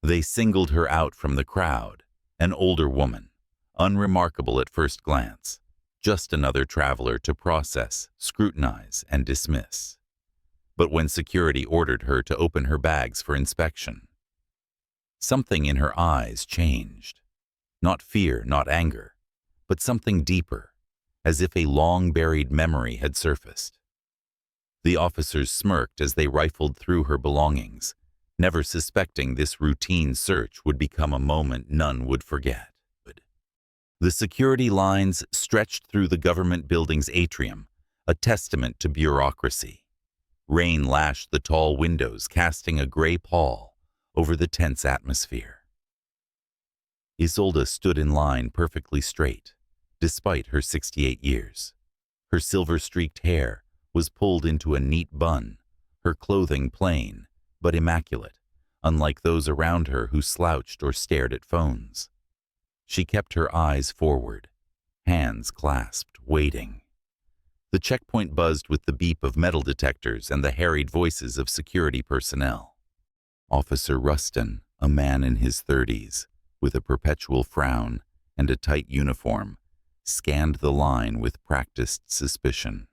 They singled her out from the crowd, an older woman, unremarkable at first glance, just another traveler to process, scrutinize, and dismiss. But when security ordered her to open her bags for inspection, something in her eyes changed. Not fear, not anger, but something deeper, as if a long-buried memory had surfaced. The officers smirked as they rifled through her belongings, never suspecting this routine search would become a moment none would forget. The security lines stretched through the government building's atrium, a testament to bureaucracy. Rain lashed the tall windows, casting a gray pall over the tense atmosphere. Isolde stood in line perfectly straight, despite her 68 years. Her silver-streaked hair was pulled into a neat bun, her clothing plain but immaculate, unlike those around her who slouched or stared at phones. She kept her eyes forward, hands clasped, waiting. The checkpoint buzzed with the beep of metal detectors and the harried voices of security personnel. Officer Rustin, a man in his 30s, with a perpetual frown and a tight uniform, scanned the line with practiced suspicion.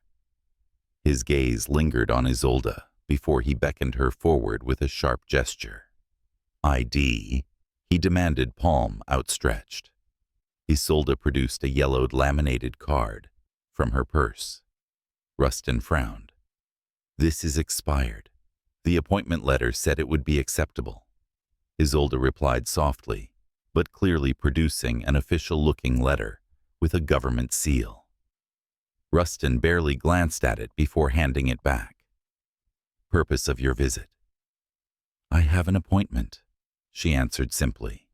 His gaze lingered on Isolde before he beckoned her forward with a sharp gesture. ID, he demanded, palm outstretched. Isolde produced a yellowed laminated card from her purse. Rustin frowned. This is expired. The appointment letter said it would be acceptable. Isolde replied softly, but clearly producing an official-looking letter with a government seal. Rustin barely glanced at it before handing it back. Purpose of your visit? I have an appointment, she answered simply.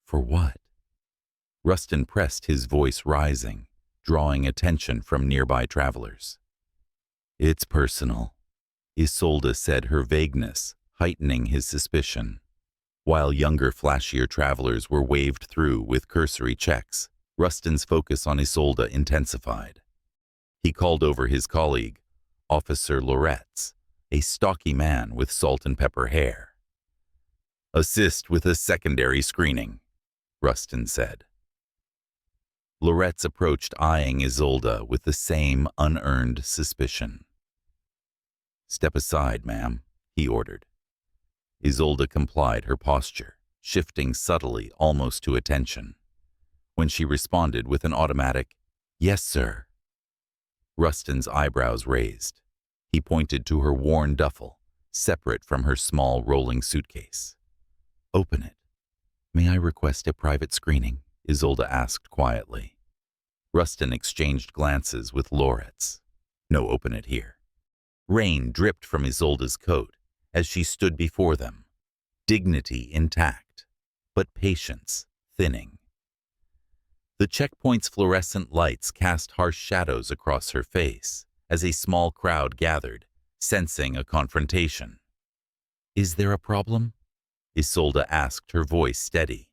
For what? Rustin pressed, his voice rising, drawing attention from nearby travelers. It's personal, Isolde said, her vagueness heightening his suspicion. While younger, flashier travelers were waved through with cursory checks, Rustin's focus on Isolde intensified. He called over his colleague, Officer Loretz, a stocky man with salt and pepper hair. Assist with a secondary screening, Rustin said. Loretz approached, eyeing Isolde with the same unearned suspicion. Step aside, ma'am, he ordered. Isolde complied, her posture shifting subtly, almost to attention. When she responded with an automatic, yes, sir, Rustin's eyebrows raised. He pointed to her worn duffel, separate from her small rolling suitcase. Open it. May I request a private screening? Isolde asked quietly. Rustin exchanged glances with Loretz. No, open it here. Rain dripped from Isolde's coat as she stood before them, dignity intact, but patience thinning. The checkpoint's fluorescent lights cast harsh shadows across her face as a small crowd gathered, sensing a confrontation. Is there a problem? Isolde asked, her voice steady.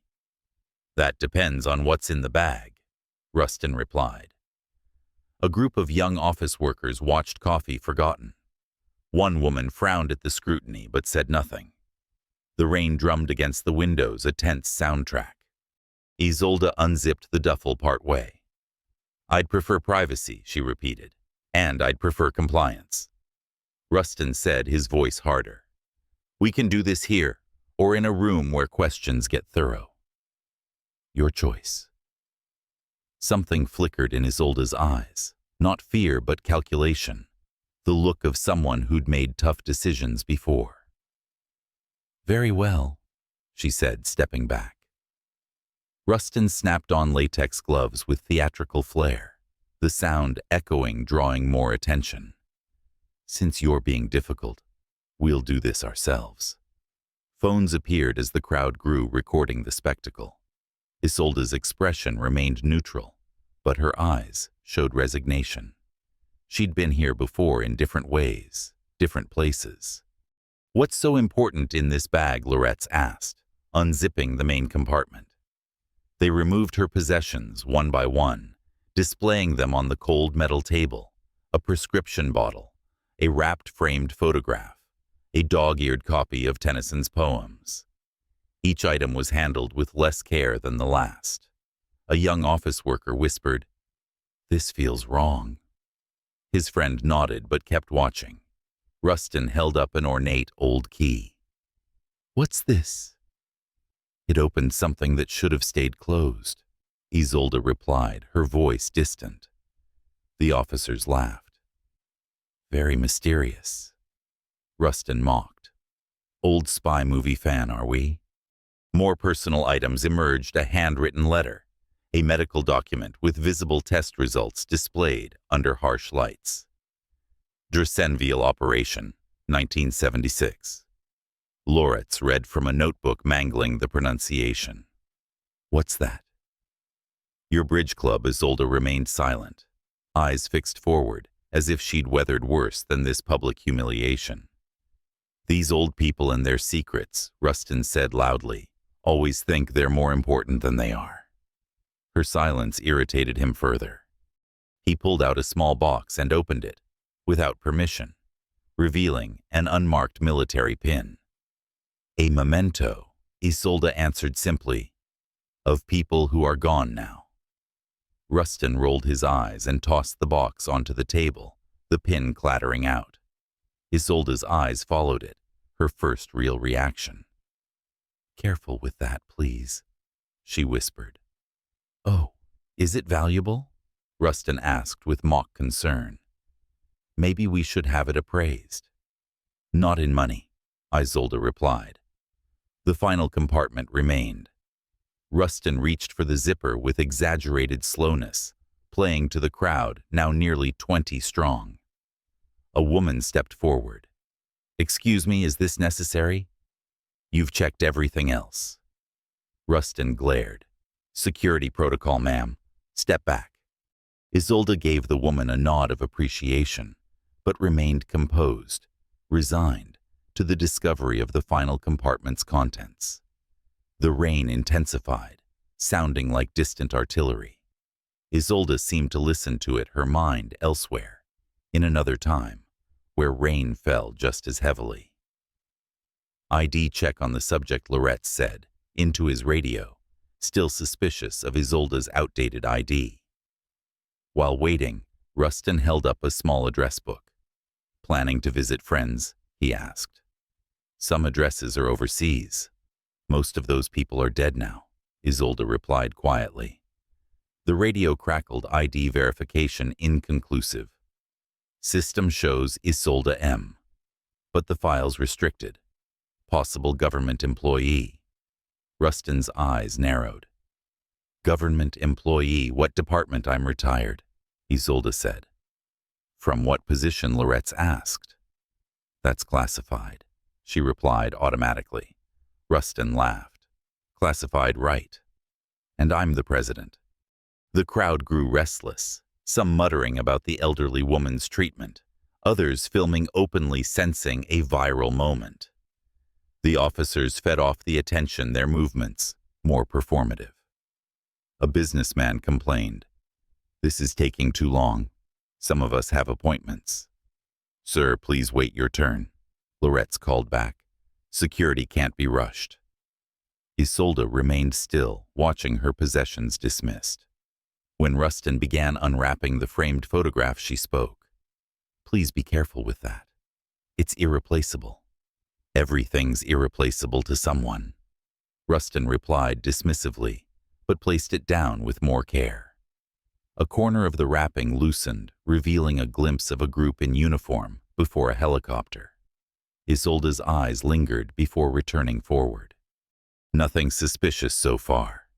That depends on what's in the bag, Rustin replied. A group of young office workers watched, coffee forgotten. One woman frowned at the scrutiny but said nothing. The rain drummed against the windows, a tense soundtrack. Isolde unzipped the duffel part-way. I'd prefer privacy, she repeated, and I'd prefer compliance. Rustin said, his voice harder. We can do this here, or in a room where questions get thorough. Your choice. Something flickered in Isolde's eyes, not fear but calculation, the look of someone who'd made tough decisions before. Very well, she said, stepping back. Rustin snapped on latex gloves with theatrical flair, the sound echoing, drawing more attention. Since you're being difficult, we'll do this ourselves. Phones appeared as the crowd grew, recording the spectacle. Isolde's expression remained neutral, but her eyes showed resignation. She'd been here before in different ways, different places. What's so important in this bag? Loretz asked, unzipping the main compartment. They removed her possessions one by one, displaying them on the cold metal table, a prescription bottle, a wrapped framed photograph, a dog-eared copy of Tennyson's poems. Each item was handled with less care than the last. A young office worker whispered, "This feels wrong." His friend nodded but kept watching. Rustin held up an ornate old key. "What's this?" "It opened something that should have stayed closed," Isolde replied, her voice distant. The officers laughed. "Very mysterious." Rustin mocked. "Old spy movie fan, are we?" More personal items emerged, a handwritten letter, a medical document with visible test results displayed under harsh lights. Dressenville Operation, 1976. Loretz read from a notebook, mangling the pronunciation. "What's that?" "Your bridge club." Isolde remained silent, eyes fixed forward, as if she'd weathered worse than this public humiliation. "These old people and their secrets," Rustin said loudly, "always think they're more important than they are." Her silence irritated him further. He pulled out a small box and opened it, without permission, revealing an unmarked military pin. "A memento," Isolde answered simply, "of people who are gone now." Rustin rolled his eyes and tossed the box onto the table, the pin clattering out. Isolde's eyes followed it, her first real reaction. "Careful with that, please," she whispered. "Oh, is it valuable?" Rustin asked with mock concern. "Maybe we should have it appraised." "Not in money," Isolde replied. The final compartment remained. Rustin reached for the zipper with exaggerated slowness, playing to the crowd, now nearly 20 strong. A woman stepped forward. "Excuse me, is this necessary?" "You've checked everything else." Rustin glared. "Security protocol, ma'am. Step back." Isolde gave the woman a nod of appreciation, but remained composed, resigned to the discovery of the final compartment's contents. The rain intensified, sounding like distant artillery. Isolde seemed to listen to it, her mind elsewhere, in another time, where rain fell just as heavily. "ID check on the subject," Loretz said, into his radio, still suspicious of Isolde's outdated ID. While waiting, Rustin held up a small address book. "Planning to visit friends?" he asked. "Some addresses are overseas. Most of those people are dead now," Isolde replied quietly. The radio crackled. "ID verification inconclusive. System shows Isolde M. But the file's restricted. Possible government employee." Rustin's eyes narrowed. "Government employee? What department?" "I'm retired," Isolde said. "From what position?" Loretz asked. "That's classified," she replied automatically. Rustin laughed. "Classified, right. And I'm the president." The crowd grew restless, some muttering about the elderly woman's treatment, others filming openly, sensing a viral moment. The officers fed off the attention, their movements more performative. A businessman complained, "This is taking too long. Some of us have appointments." "Sir, please wait your turn," Loretz called back. "Security can't be rushed." Isolde remained still, watching her possessions dismissed. When Rustin began unwrapping the framed photograph, she spoke. "Please be careful with that. It's irreplaceable." "Everything's irreplaceable to someone," Rustin replied dismissively, but placed it down with more care. A corner of the wrapping loosened, revealing a glimpse of a group in uniform before a helicopter. Isolde's eyes lingered before returning forward. "Nothing suspicious so far,"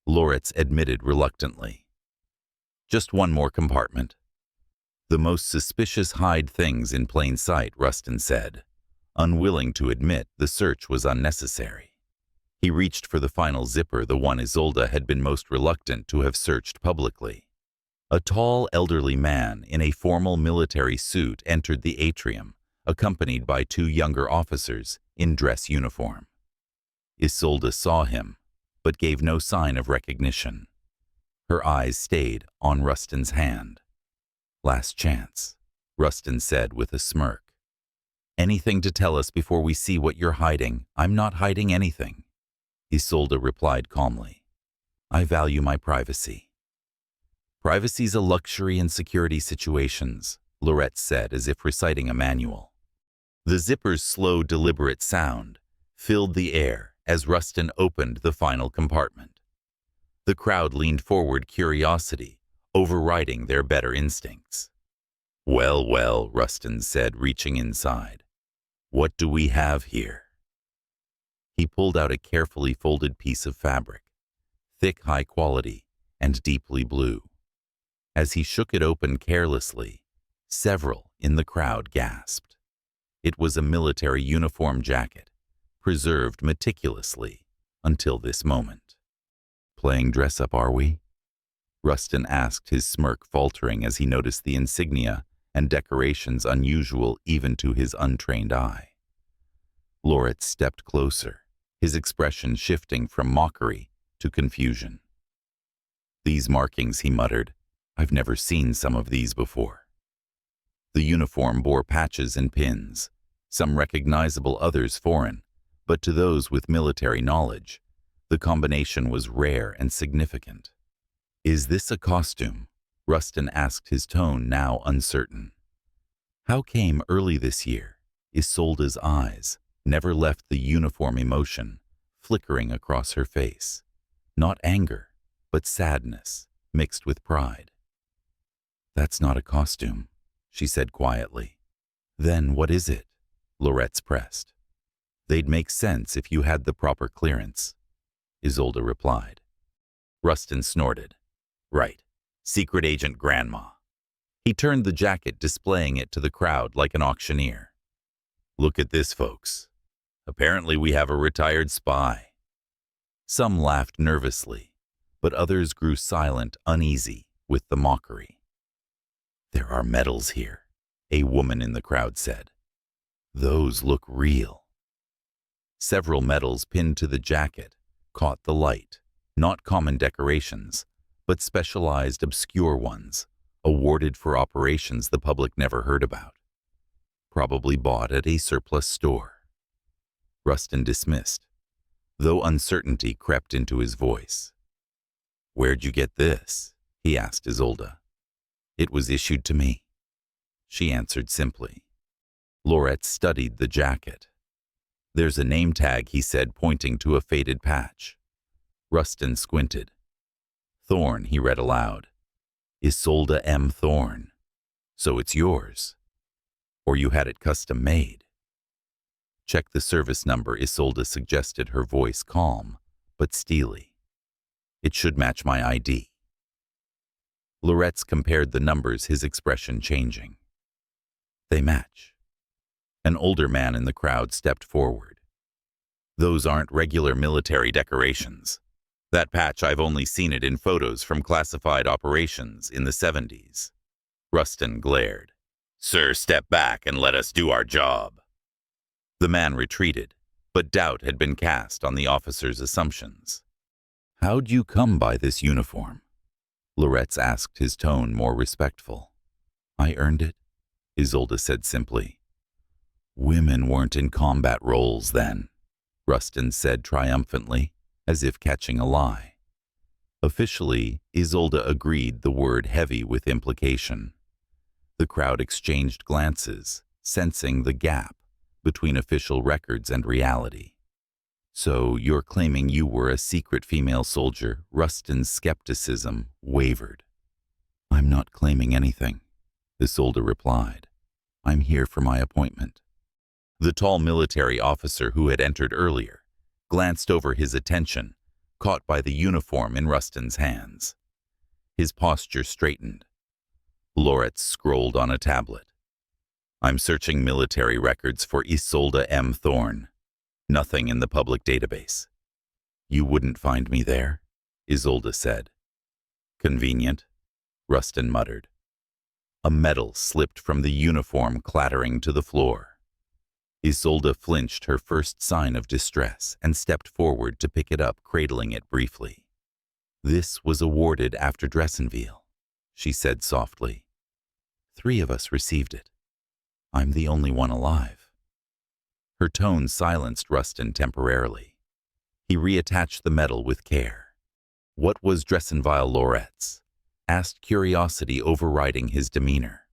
Loretz admitted reluctantly. "Just one more compartment." "The most suspicious hide things in plain sight," Rustin said, unwilling to admit the search was unnecessary. He reached for the final zipper, the one Isolde had been most reluctant to have searched publicly. A tall, elderly man in a formal military suit entered the atrium, accompanied by two younger officers in dress uniform. Isolde saw him, but gave no sign of recognition. Her eyes stayed on Rustin's hand. "Last chance," Rustin said with a smirk. "Anything to tell us before we see what you're hiding?" "I'm not hiding anything." Isolde replied calmly. I value my privacy. Privacy's a luxury in security situations, Lorette said as if reciting a manual. The zipper's slow, deliberate sound filled the air as Rustin opened the final compartment. The crowd leaned forward, curiosity overriding their better instincts. Well, well, Rustin said, reaching inside. What do we have here? He pulled out a carefully folded piece of fabric, thick, high quality, and deeply blue. As he shook it open carelessly, several in the crowd gasped. It was a military uniform jacket, preserved meticulously until this moment. Playing dress-up, are we? Rustin asked, his smirk faltering as he noticed the insignia and decorations unusual even to his untrained eye. Lorette stepped closer, his expression shifting from mockery to confusion. These markings, he muttered. I've never seen some of these before. The uniform bore patches and pins, some recognizable, others foreign, but to those with military knowledge, the combination was rare and significant. Is this a costume? Rustin asked, his tone now uncertain. How came early this year? Isolde's eyes never left the uniform, emotion flickering across her face. Not anger, but sadness mixed with pride. That's not a costume, she said quietly. Then what is it? Lorette pressed. They'd make sense if you had the proper clearance, Isolde replied. Rustin snorted. Right, secret agent grandma. He turned the jacket, displaying it to the crowd like an auctioneer. Look at this, folks. Apparently we have a retired spy. Some laughed nervously, but others grew silent, uneasy with the mockery. There are medals here, a woman in the crowd said. Those look real. Several medals pinned to the jacket caught the light, not common decorations, but specialized, obscure ones, awarded for operations the public never heard about. Probably bought at a surplus store. Rustin dismissed, though uncertainty crept into his voice. Where'd you get this? He asked Isolde. It was issued to me, she answered simply. Lorette studied the jacket. There's a name tag, he said, pointing to a faded patch. Rustin squinted. Thorne, he read aloud. Isolde M. Thorne. So it's yours. Or you had it custom made. Check the service number, Isolde suggested, her voice calm but steely. It should match my ID. Lorette compared the numbers, his expression changing. They match. An older man in the crowd stepped forward. Those aren't regular military decorations. That patch, I've only seen it in photos from classified operations in the 70s. Rustin glared. Sir, step back and let us do our job. The man retreated, but doubt had been cast on the officer's assumptions. How'd you come by this uniform? Lorette asked, his tone more respectful. I earned it, Isolde said simply. Women weren't in combat roles then, Rustin said triumphantly, as if catching a lie. Officially, Isolde agreed, the word heavy with implication. The crowd exchanged glances, sensing the gap between official records and reality. So you're claiming you were a secret female soldier? Rustin's skepticism wavered. I'm not claiming anything, Isolde replied. I'm here for my appointment. The tall military officer who had entered earlier glanced over, his attention caught by the uniform in Rustin's hands. His posture straightened. Lorette scrolled on a tablet. I'm searching military records for Isolde M. Thorne. Nothing in the public database. You wouldn't find me there, Isolde said. Convenient, Rustin muttered. A medal slipped from the uniform, clattering to the floor. Isolde flinched, her first sign of distress, and stepped forward to pick it up, cradling it briefly. This was awarded after Dressenville, she said softly. 3 of us received it. I'm the only one alive. Her tone silenced Rustin temporarily. He reattached the medal with care. What was Dressenville Loretz? Asked curiosity overriding his demeanor.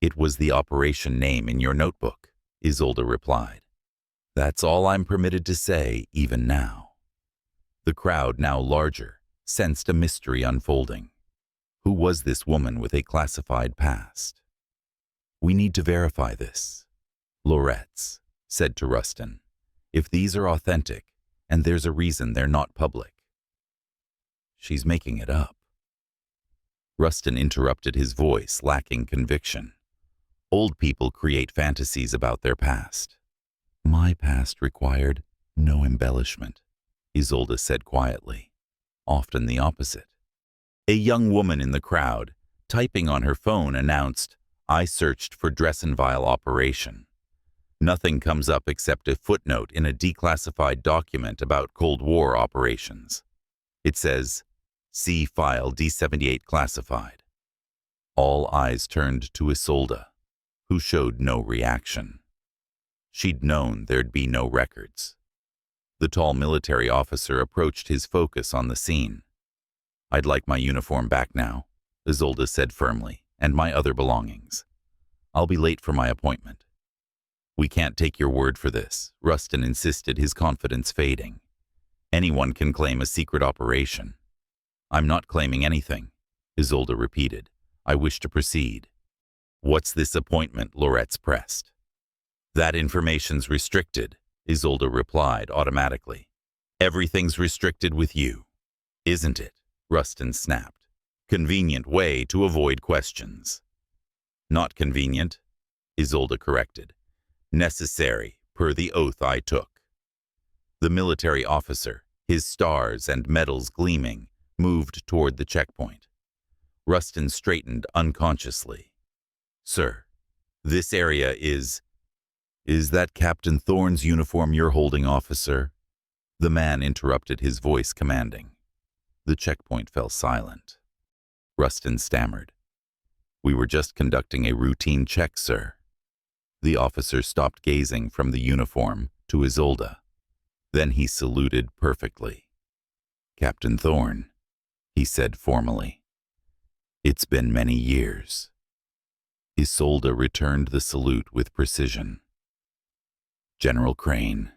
It was the operation name in your notebook, Isolde replied. That's all I'm permitted to say, even now. The crowd, now larger, sensed a mystery unfolding. Who was this woman with a classified past? We need to verify this, Loretz said to Rustin. If these are authentic, and there's a reason they're not public. She's making it up. Rustin interrupted, his voice lacking conviction. Old people create fantasies about their past. My past required no embellishment, Isolde said quietly. Often the opposite. A young woman in the crowd, typing on her phone, announced, I searched for Dressenville operation. Nothing comes up except a footnote in a declassified document about Cold War operations. It says, see file D78 classified. All eyes turned to Isolde, who showed no reaction. She'd known there'd be no records. The tall military officer approached his focus on the scene. I'd like my uniform back now, Isolde said firmly, and my other belongings. I'll be late for my appointment. We can't take your word for this, Rustin insisted, his confidence fading. Anyone can claim a secret operation. I'm not claiming anything, Isolde repeated. I wish to proceed. What's this appointment? Loretz pressed. That information's restricted, Isolde replied automatically. Everything's restricted with you, isn't it? Rustin snapped. Convenient way to avoid questions. Not convenient, Isolde corrected. Necessary, per the oath I took. The military officer, his stars and medals gleaming, moved toward the checkpoint. Rustin straightened unconsciously. Sir, this area is that Captain Thorne's uniform you're holding, officer? The man interrupted, his voice commanding. The checkpoint fell silent. Rustin stammered. We were just conducting a routine check, sir. The officer stopped gazing from the uniform to Isolde. Then he saluted perfectly. Captain Thorne, he said formally. It's been many years. Isolde returned the salute with precision. General Crane.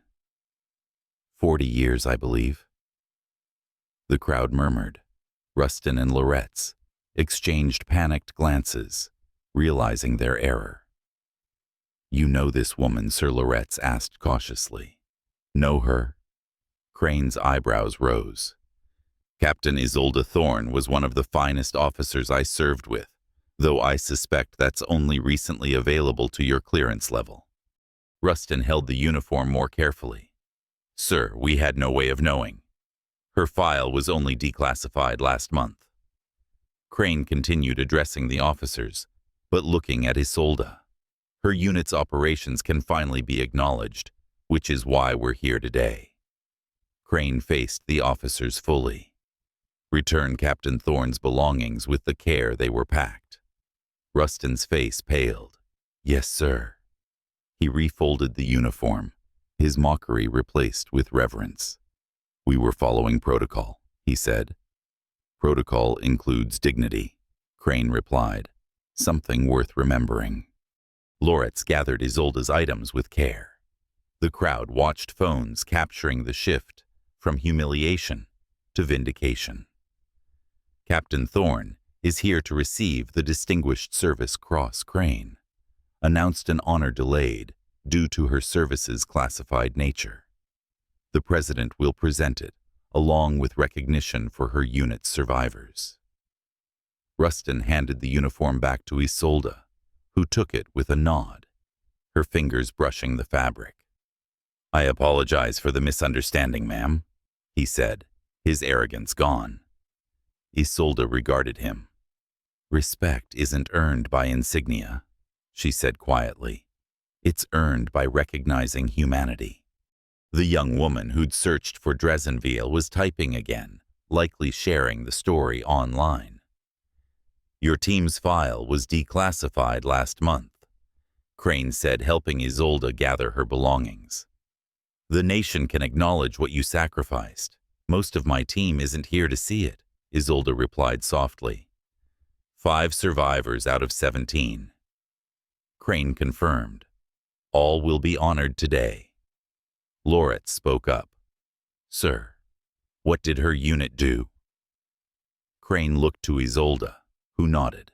40 years, I believe. The crowd murmured. Rustin and Loretz exchanged panicked glances, realizing their error. You know this woman, Sir Loretz asked cautiously. Know her? Crane's eyebrows rose. Captain Isolde Thorne was one of the finest officers I served with, though I suspect that's only recently available to your clearance level. Rustin held the uniform more carefully. Sir, we had no way of knowing. Her file was only declassified last month. Crane continued addressing the officers, but looking at Isolde. Her unit's operations can finally be acknowledged, which is why we're here today. Crane faced the officers fully. Return Captain Thorne's belongings with the care they were packed. Rustin's face paled. Yes, sir. He refolded the uniform, his mockery replaced with reverence. We were following protocol, he said. Protocol includes dignity, Crane replied. Something worth remembering. Loretz gathered Isolde's items with care. The crowd watched phones capturing the shift from humiliation to vindication. Captain Thorne is here to receive the Distinguished Service Cross, Crane announced, an honor delayed due to her service's classified nature. The President will present it, along with recognition for her unit's survivors. Rustin handed the uniform back to Isolde, who took it with a nod, her fingers brushing the fabric. I apologize for the misunderstanding, ma'am, he said, his arrogance gone. Isolde regarded him. Respect isn't earned by insignia, she said quietly. It's earned by recognizing humanity. The young woman who'd searched for Dressenville was typing again, likely sharing the story online. Your team's file was declassified last month, Crane said, helping Isolde gather her belongings. The nation can acknowledge what you sacrificed. Most of my team isn't here to see it, Isolde replied softly. 5 survivors out of 17. Crane confirmed. All will be honored today. Loretz spoke up. Sir, what did her unit do? Crane looked to Isolde, who nodded.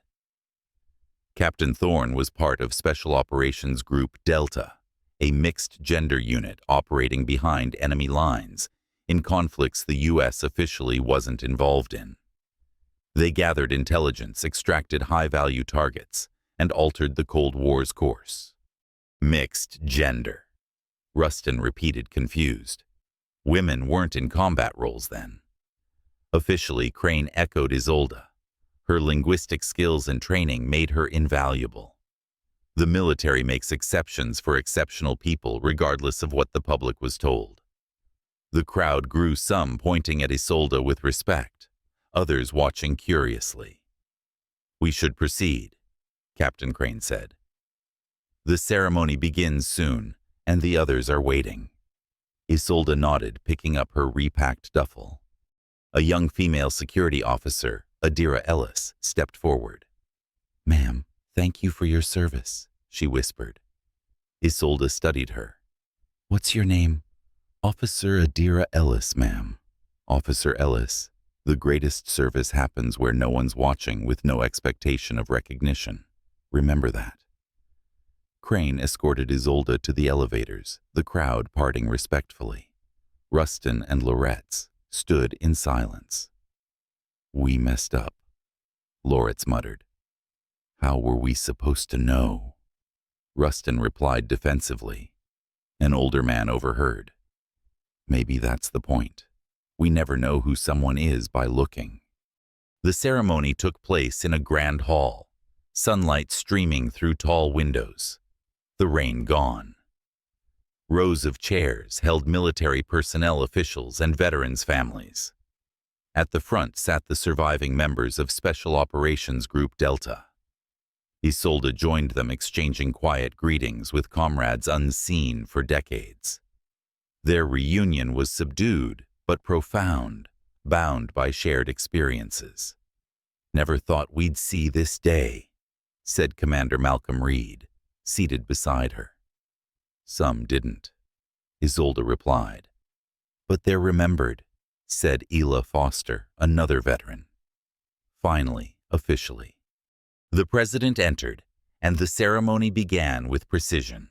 Captain Thorne was part of Special Operations Group Delta, a mixed-gender unit operating behind enemy lines in conflicts the U.S. officially wasn't involved in. They gathered intelligence, extracted high-value targets, and altered the Cold War's course. Mixed gender. Rustin repeated, confused. Women weren't in combat roles then. Officially, Crane echoed Isolde. Her linguistic skills and training made her invaluable. The military makes exceptions for exceptional people regardless of what the public was told. The crowd grew, some pointing at Isolde with respect, others watching curiously. We should proceed, Captain Crane said. The ceremony begins soon, and the others are waiting. Isolde nodded, picking up her repacked duffel. A young female security officer, Adira Ellis, stepped forward. Ma'am, thank you for your service, she whispered. Isolde studied her. What's your name? Officer Adira Ellis, ma'am. Officer Ellis, the greatest service happens where no one's watching with no expectation of recognition. Remember that. Crane escorted Isolde to the elevators, the crowd parting respectfully. Rustin and Loretz stood in silence. We messed up, Loretz muttered. How were we supposed to know? Rustin replied defensively. An older man overheard. Maybe that's the point. We never know who someone is by looking. The ceremony took place in a grand hall, sunlight streaming through tall windows, the rain gone. Rows of chairs held military personnel, officials, and veterans' families. At the front sat the surviving members of Special Operations Group Delta. Isolde joined them, exchanging quiet greetings with comrades unseen for decades. Their reunion was subdued but profound, bound by shared experiences. Never thought we'd see this day, said Commander Malcolm Reed, seated beside her. Some didn't, Isolde replied. But they're remembered, said Ela Foster, another veteran. Finally, officially. The president entered, and the ceremony began with precision.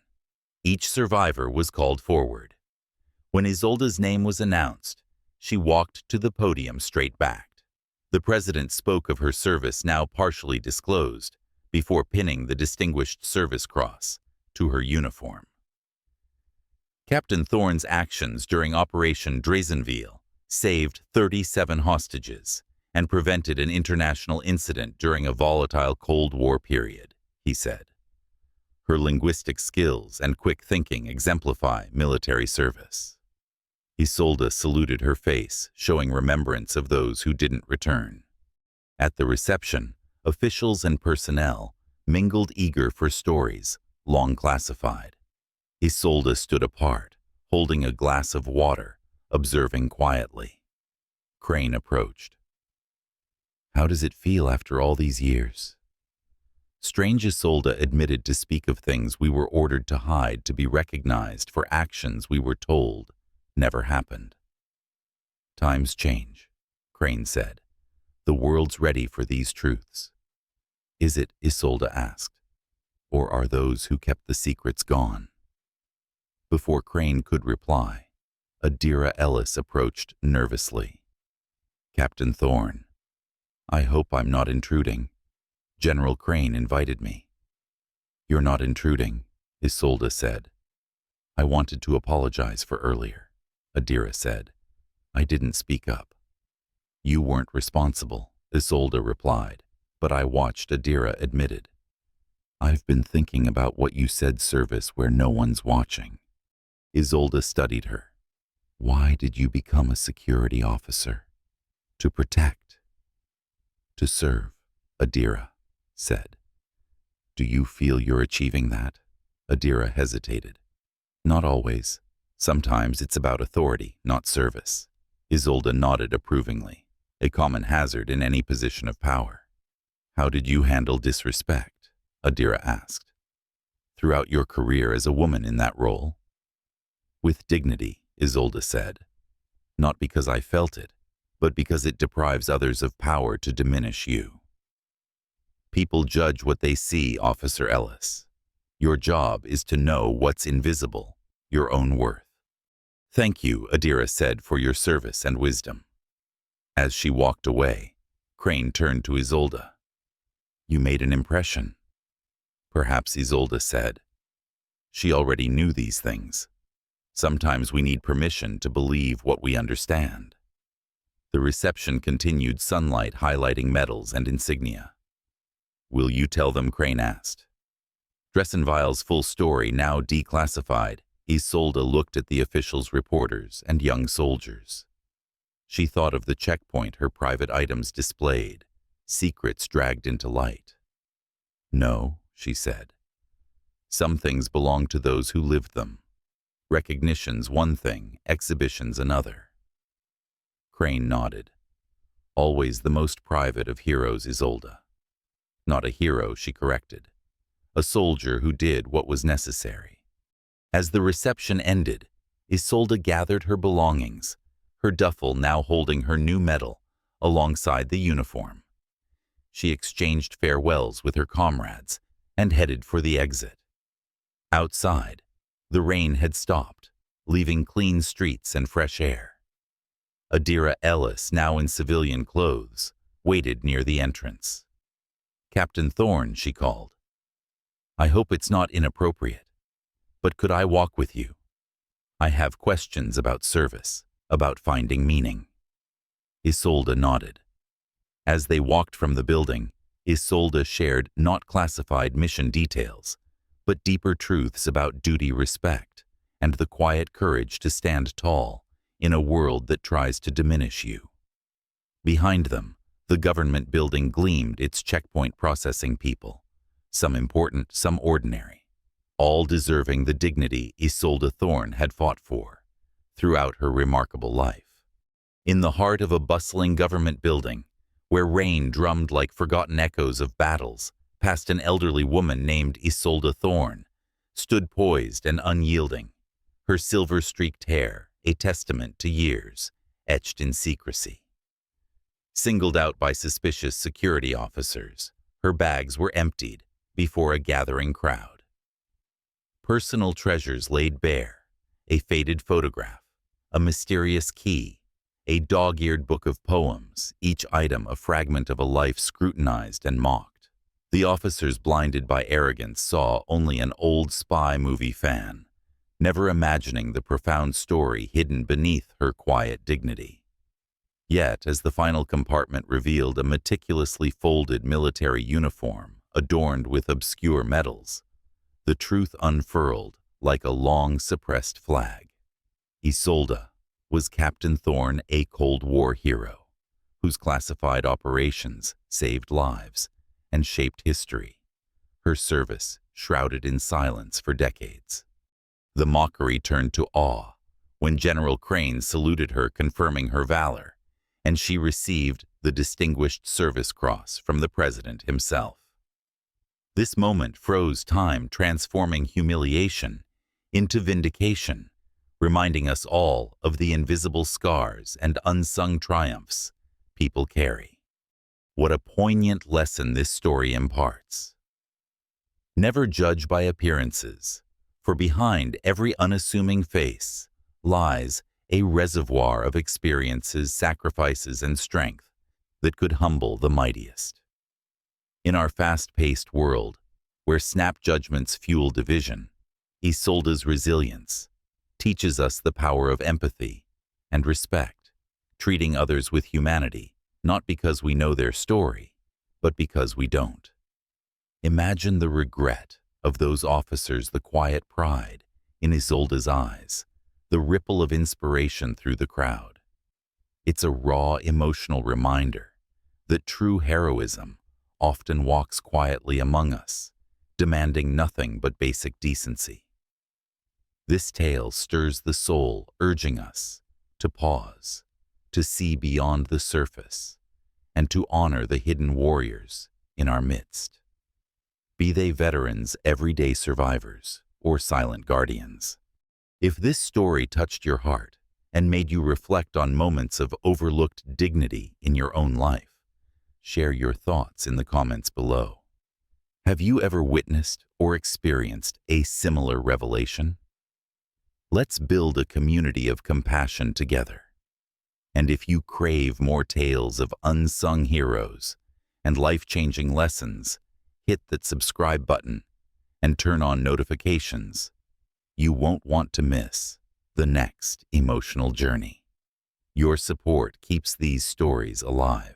Each survivor was called forward. When Isolde's name was announced, she walked to the podium straight-backed. The president spoke of her service, now partially disclosed, before pinning the Distinguished Service Cross to her uniform. Captain Thorne's actions during Operation Drazenville saved 37 hostages and prevented an international incident during a volatile Cold War period, he said. Her linguistic skills and quick thinking exemplify military service. Isolde saluted, her face showing remembrance of those who didn't return. At the reception, officials and personnel mingled, eager for stories long classified. Isolde stood apart, holding a glass of water, observing quietly. Crane approached. How does it feel after all these years? Strange, Isolde admitted, to speak of things we were ordered to hide, to be recognized for actions we were told never happened. Times change, Crane said. The world's ready for these truths. Is it, Isolde asked, or are those who kept the secrets gone? Before Crane could reply, Adira Ellis approached nervously. Captain Thorne, I hope I'm not intruding. General Crane invited me. You're not intruding, Isolde said. I wanted to apologize for earlier, Adira said. I didn't speak up. You weren't responsible, Isolde replied, but I watched, Adira admitted. I've been thinking about what you said, service where no one's watching. Isolde studied her. Why did you become a security officer? To protect. To serve, Adira said. Do you feel you're achieving that? Adira hesitated. Not always, Sometimes it's about authority, not service. Isolde nodded approvingly, a common hazard in any position of power. How did you handle disrespect? Adira asked. Throughout your career as a woman in that role? With dignity, Isolde said. Not because I felt it, but because it deprives others of power to diminish you. People judge what they see, Officer Ellis. Your job is to know what's invisible, your own worth. Thank you, Adira said, for your service and wisdom. As she walked away, Crane turned to Isolde. You made an impression. Perhaps, Isolde said. She already knew these things. Sometimes we need permission to believe what we understand. The reception continued, sunlight highlighting medals and insignia. Will you tell them? Crane asked. Dressenweil's full story now declassified, Isolde looked at the officials, reporters, and young soldiers. She thought of the checkpoint, her private items displayed, secrets dragged into light. No, she said. Some things belong to those who lived them. Recognition's one thing, exhibition's another. Crane nodded. Always the most private of heroes, Isolde. Not a hero, she corrected. A soldier who did what was necessary. As the reception ended, Isolde gathered her belongings, her duffel now holding her new medal alongside the uniform. She exchanged farewells with her comrades and headed for the exit. Outside, the rain had stopped, leaving clean streets and fresh air. Adira Ellis, now in civilian clothes, waited near the entrance. Captain Thorne, she called. I hope it's not inappropriate, but could I walk with you? I have questions about service, about finding meaning. Isolde nodded. As they walked from the building, Isolde shared not classified mission details, but deeper truths about duty, respect, and the quiet courage to stand tall in a world that tries to diminish you. Behind them, the government building gleamed, its checkpoint processing people, some important, some ordinary, all deserving the dignity Isolde Thorne had fought for throughout her remarkable life. In the heart of a bustling government building, where rain drummed like forgotten echoes of battles, past an elderly woman named Isolde Thorne, stood poised and unyielding, her silver-streaked hair a testament to years etched in secrecy. Singled out by suspicious security officers, her bags were emptied before a gathering crowd. Personal treasures laid bare, a faded photograph, a mysterious key, a dog-eared book of poems, each item a fragment of a life scrutinized and mocked. The officers, blinded by arrogance, saw only an old spy movie fan, never imagining the profound story hidden beneath her quiet dignity. Yet, as the final compartment revealed a meticulously folded military uniform adorned with obscure medals, the truth unfurled like a long-suppressed flag. Isolde was Captain Thorne, a Cold War hero, whose classified operations saved lives and shaped history, her service shrouded in silence for decades. The mockery turned to awe when General Crane saluted her, confirming her valor, and she received the Distinguished Service Cross from the President himself. This moment froze time, transforming humiliation into vindication, reminding us all of the invisible scars and unsung triumphs people carry. What a poignant lesson this story imparts. Never judge by appearances, for behind every unassuming face lies a reservoir of experiences, sacrifices, and strength that could humble the mightiest. In our fast-paced world, where snap judgments fuel division, Isolde's resilience teaches us the power of empathy and respect, treating others with humanity, not because we know their story, but because we don't. Imagine the regret of those officers, the quiet pride in Isolde's eyes, the ripple of inspiration through the crowd. It's a raw, emotional reminder that true heroism often walks quietly among us, demanding nothing but basic decency. This tale stirs the soul, urging us to pause, to see beyond the surface, and to honor the hidden warriors in our midst. Be they veterans, everyday survivors, or silent guardians. If this story touched your heart and made you reflect on moments of overlooked dignity in your own life, share your thoughts in the comments below. Have you ever witnessed or experienced a similar revelation? Let's build a community of compassion together. And if you crave more tales of unsung heroes and life-changing lessons, hit that subscribe button and turn on notifications. You won't want to miss the next emotional journey. Your support keeps these stories alive.